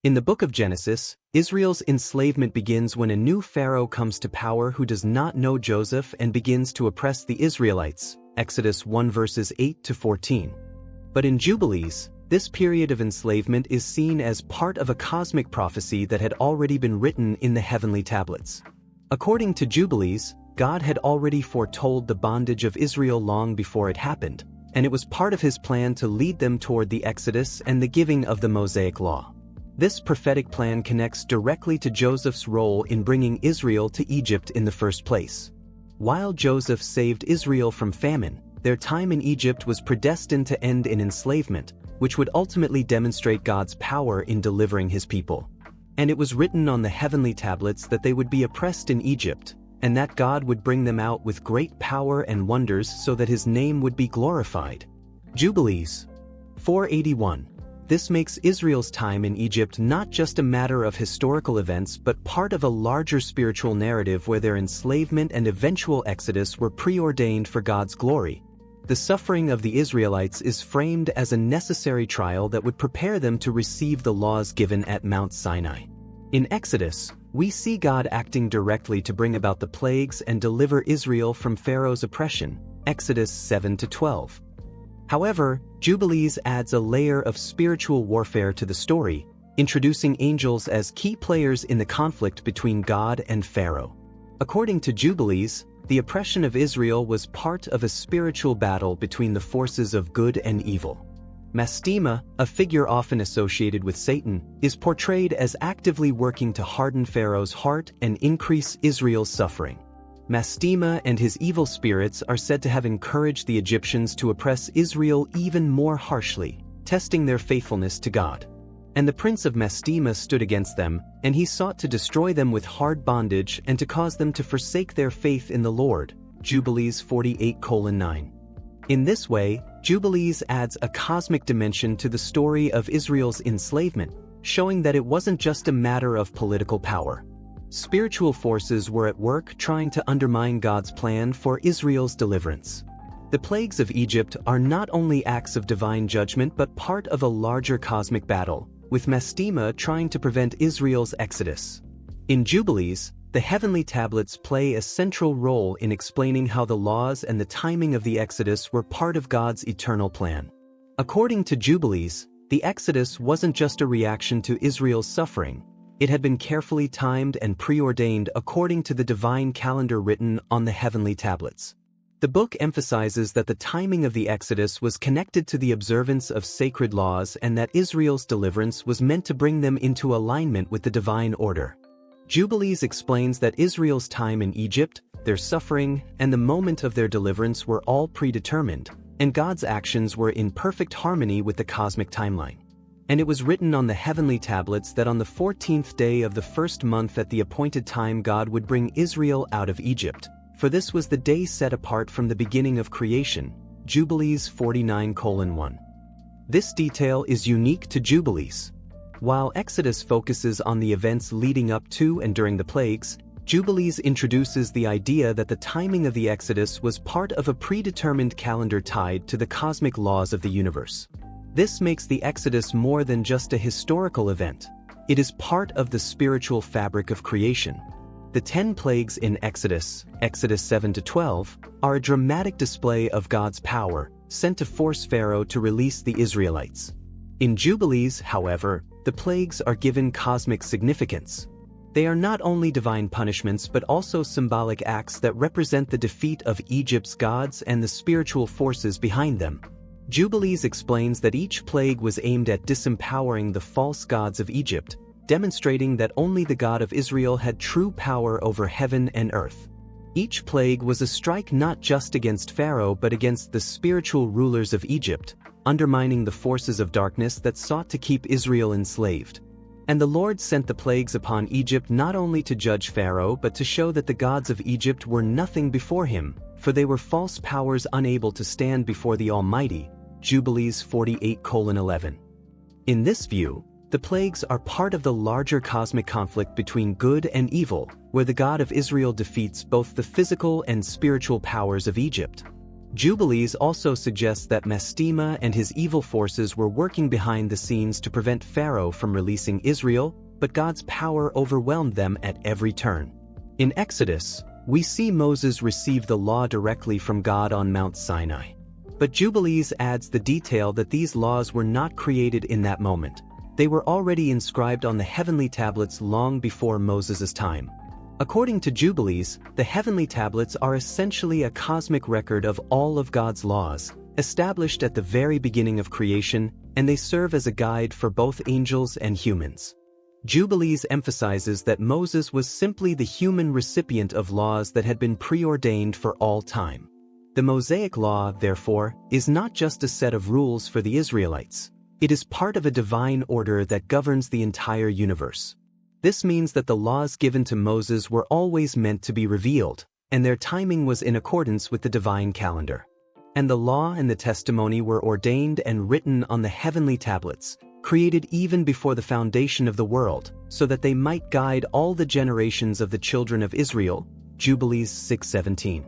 In the book of Genesis, Israel's enslavement begins when a new pharaoh comes to power who does not know Joseph and begins to oppress the Israelites, Exodus 1 verses 8 to 14. But in Jubilees, this period of enslavement is seen as part of a cosmic prophecy that had already been written in the heavenly tablets. According to Jubilees, God had already foretold the bondage of Israel long before it happened, and it was part of his plan to lead them toward the Exodus and the giving of the Mosaic Law. This prophetic plan connects directly to Joseph's role in bringing Israel to Egypt in the first place. While Joseph saved Israel from famine, their time in Egypt was predestined to end in enslavement, which would ultimately demonstrate God's power in delivering his people. And it was written on the heavenly tablets that they would be oppressed in Egypt, and that God would bring them out with great power and wonders so that his name would be glorified. Jubilees 481. This makes Israel's time in Egypt not just a matter of historical events but part of a larger spiritual narrative where their enslavement and eventual exodus were preordained for God's glory. The suffering of the Israelites is framed as a necessary trial that would prepare them to receive the laws given at Mount Sinai. In Exodus, we see God acting directly to bring about the plagues and deliver Israel from Pharaoh's oppression, Exodus 7 to 12. However, Jubilees adds a layer of spiritual warfare to the story, introducing angels as key players in the conflict between God and Pharaoh. According to Jubilees, the oppression of Israel was part of a spiritual battle between the forces of good and evil. Mastema, a figure often associated with Satan, is portrayed as actively working to harden Pharaoh's heart and increase Israel's suffering. Mastema and his evil spirits are said to have encouraged the Egyptians to oppress Israel even more harshly, testing their faithfulness to God. And the prince of Mastema stood against them, and he sought to destroy them with hard bondage and to cause them to forsake their faith in the Lord. Jubilees 48:9. In this way, Jubilees adds a cosmic dimension to the story of Israel's enslavement, showing that it wasn't just a matter of political power. Spiritual forces were at work trying to undermine God's plan for Israel's deliverance. The plagues of Egypt are not only acts of divine judgment but part of a larger cosmic battle, with Mastema trying to prevent Israel's exodus. In Jubilees, the heavenly tablets play a central role in explaining how the laws and the timing of the exodus were part of God's eternal plan. According to Jubilees, the exodus wasn't just a reaction to Israel's suffering. It had been carefully timed and preordained according to the divine calendar written on the heavenly tablets. The book emphasizes that the timing of the Exodus was connected to the observance of sacred laws and that Israel's deliverance was meant to bring them into alignment with the divine order. Jubilees explains that Israel's time in Egypt, their suffering, and the moment of their deliverance were all predetermined, and God's actions were in perfect harmony with the cosmic timeline. And it was written on the heavenly tablets that on the 14th day of the first month at the appointed time God would bring Israel out of Egypt, for this was the day set apart from the beginning of creation, Jubilees 49:1. This detail is unique to Jubilees. While Exodus focuses on the events leading up to and during the plagues, Jubilees introduces the idea that the timing of the Exodus was part of a predetermined calendar tied to the cosmic laws of the universe. This makes the Exodus more than just a historical event. It is part of the spiritual fabric of creation. The 10 plagues in Exodus, Exodus 7 to 12, are a dramatic display of God's power, sent to force Pharaoh to release the Israelites. In Jubilees, however, the plagues are given cosmic significance. They are not only divine punishments but also symbolic acts that represent the defeat of Egypt's gods and the spiritual forces behind them. Jubilees explains that each plague was aimed at disempowering the false gods of Egypt, demonstrating that only the God of Israel had true power over heaven and earth. Each plague was a strike not just against Pharaoh but against the spiritual rulers of Egypt, undermining the forces of darkness that sought to keep Israel enslaved. And the Lord sent the plagues upon Egypt not only to judge Pharaoh but to show that the gods of Egypt were nothing before him, for they were false powers unable to stand before the Almighty. Jubilees 48:11. In this view, the plagues are part of the larger cosmic conflict between good and evil, where the God of Israel defeats both the physical and spiritual powers of Egypt. Jubilees also suggests that Mastema and his evil forces were working behind the scenes to prevent Pharaoh from releasing Israel, but God's power overwhelmed them at every turn. In Exodus, we see Moses receive the law directly from God on Mount Sinai. But Jubilees adds the detail that these laws were not created in that moment. They were already inscribed on the heavenly tablets long before Moses' time. According to Jubilees, the heavenly tablets are essentially a cosmic record of all of God's laws, established at the very beginning of creation, and they serve as a guide for both angels and humans. Jubilees emphasizes that Moses was simply the human recipient of laws that had been preordained for all time. The Mosaic Law, therefore, is not just a set of rules for the Israelites. It is part of a divine order that governs the entire universe. This means that the laws given to Moses were always meant to be revealed, and their timing was in accordance with the divine calendar. And the law and the testimony were ordained and written on the heavenly tablets, created even before the foundation of the world, so that they might guide all the generations of the children of Israel. Jubilees 6:17.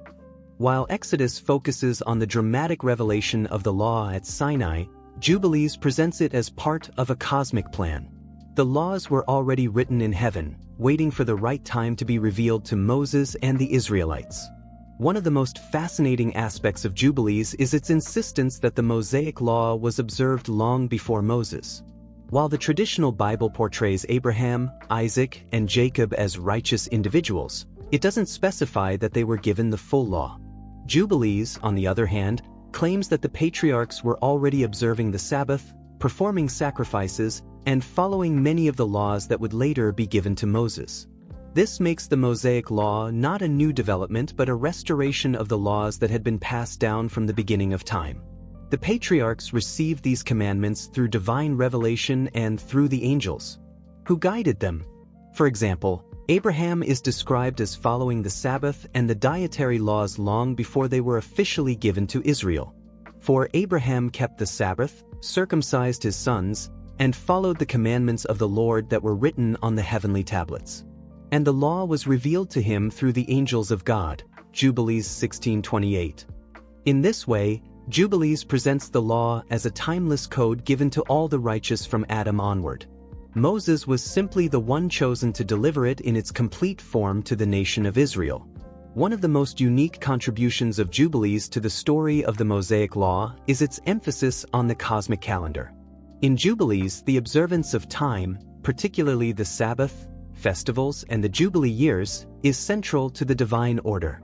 While Exodus focuses on the dramatic revelation of the law at Sinai, Jubilees presents it as part of a cosmic plan. The laws were already written in heaven, waiting for the right time to be revealed to Moses and the Israelites. One of the most fascinating aspects of Jubilees is its insistence that the Mosaic Law was observed long before Moses. While the traditional Bible portrays Abraham, Isaac, and Jacob as righteous individuals, it doesn't specify that they were given the full law. Jubilees, on the other hand, claims that the patriarchs were already observing the Sabbath, performing sacrifices, and following many of the laws that would later be given to Moses. This makes the Mosaic Law not a new development but a restoration of the laws that had been passed down from the beginning of time. The patriarchs received these commandments through divine revelation and through the angels, who guided them. For example, Abraham is described as following the Sabbath and the dietary laws long before they were officially given to Israel. For Abraham kept the Sabbath, circumcised his sons, and followed the commandments of the Lord that were written on the heavenly tablets. And the law was revealed to him through the angels of God. Jubilees 16:28. In this way, Jubilees presents the law as a timeless code given to all the righteous from Adam onward. Moses was simply the one chosen to deliver it in its complete form to the nation of Israel. One of the most unique contributions of Jubilees to the story of the Mosaic Law is its emphasis on the cosmic calendar. In Jubilees, the observance of time, particularly the Sabbath, festivals, and the Jubilee years, is central to the divine order.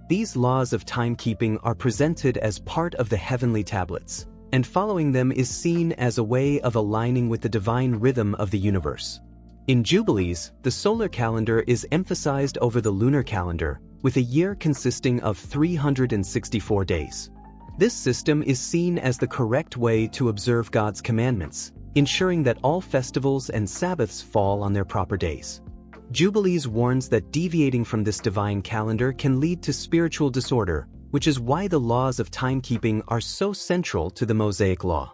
These laws of timekeeping are presented as part of the heavenly tablets, and following them is seen as a way of aligning with the divine rhythm of the universe. In Jubilees, the solar calendar is emphasized over the lunar calendar, with a year consisting of 364 days. This system is seen as the correct way to observe God's commandments, ensuring that all festivals and Sabbaths fall on their proper days. Jubilees warns that deviating from this divine calendar can lead to spiritual disorder, which is why the laws of timekeeping are so central to the Mosaic Law.